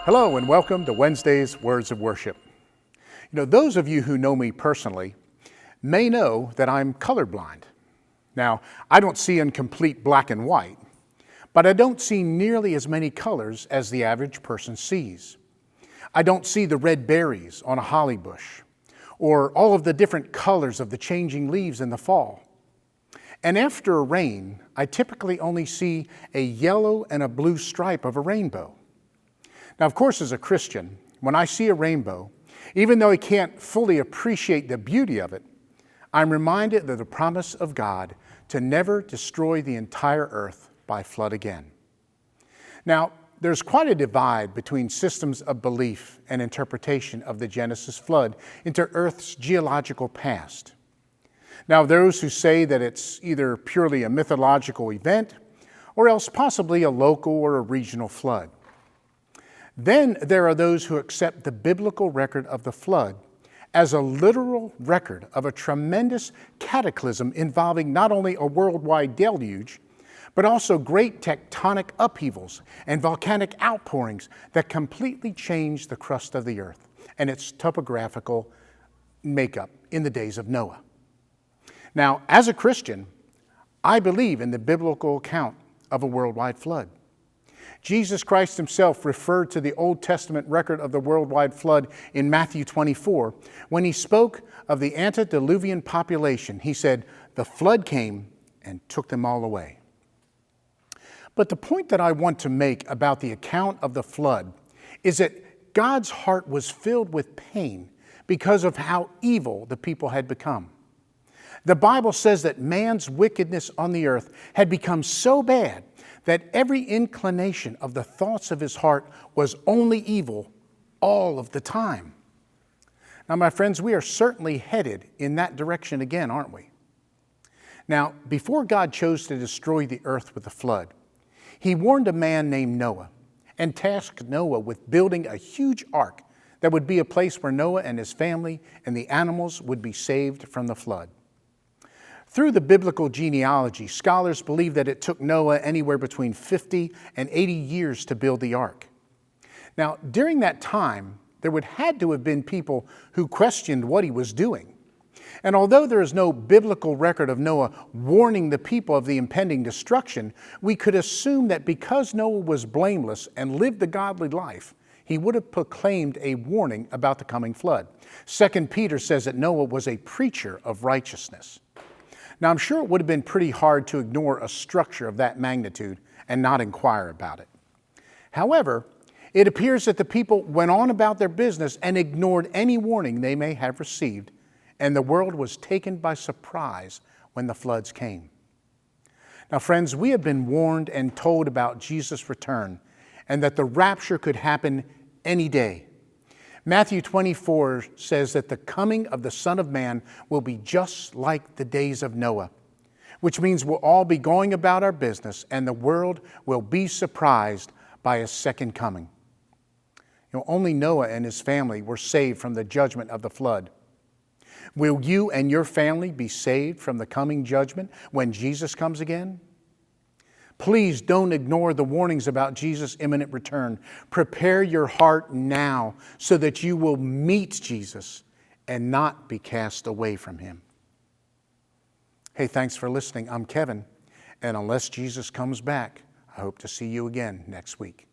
Hello and welcome to Wednesday's Words of Worship. Those of you who know me personally may know that I'm colorblind. Now, I don't see in complete black and white, but I don't see nearly as many colors as the average person sees. I don't see the red berries on a holly bush, or all of the different colors of the changing leaves in the fall. And after a rain, I typically only see a yellow and a blue stripe of a rainbow. Now, of course, as a Christian, when I see a rainbow, even though I can't fully appreciate the beauty of it, I'm reminded of the promise of God to never destroy the entire earth by flood again. Now, there's quite a divide between systems of belief and interpretation of the Genesis flood into Earth's geological past. Now, those who say that it's either purely a mythological event or else possibly a local or a regional flood. Then there are those who accept the biblical record of the flood as a literal record of a tremendous cataclysm involving not only a worldwide deluge, but also great tectonic upheavals and volcanic outpourings that completely changed the crust of the earth and its topographical makeup in the days of Noah. Now, as a Christian, I believe in the biblical account of a worldwide flood. Jesus Christ himself referred to the Old Testament record of the worldwide flood in Matthew 24. When he spoke of the antediluvian population, he said, "The flood came and took them all away." But the point that I want to make about the account of the flood is that God's heart was filled with pain because of how evil the people had become. The Bible says that man's wickedness on the earth had become so bad that every inclination of the thoughts of his heart was only evil all of the time. Now, my friends, we are certainly headed in that direction again, aren't we? Now, before God chose to destroy the earth with a flood, he warned a man named Noah and tasked Noah with building a huge ark that would be a place where Noah and his family and the animals would be saved from the flood. Through the biblical genealogy, scholars believe that it took Noah anywhere between 50 and 80 years to build the ark. Now, during that time, there would had to have been people who questioned what he was doing. And although there is no biblical record of Noah warning the people of the impending destruction, we could assume that because Noah was blameless and lived a godly life, he would have proclaimed a warning about the coming flood. 2 Peter says that Noah was a preacher of righteousness. Now, I'm sure it would have been pretty hard to ignore a structure of that magnitude and not inquire about it. However, it appears that the people went on about their business and ignored any warning they may have received, and the world was taken by surprise when the floods came. Now, friends, we have been warned and told about Jesus' return and that the rapture could happen any day. Matthew 24 says that the coming of the Son of Man will be just like the days of Noah, which means we'll all be going about our business and the world will be surprised by his second coming. Only Noah and his family were saved from the judgment of the flood. Will you and your family be saved from the coming judgment when Jesus comes again? Please don't ignore the warnings about Jesus' imminent return. Prepare your heart now so that you will meet Jesus and not be cast away from him. Hey, thanks for listening. I'm Kevin, and unless Jesus comes back, I hope to see you again next week.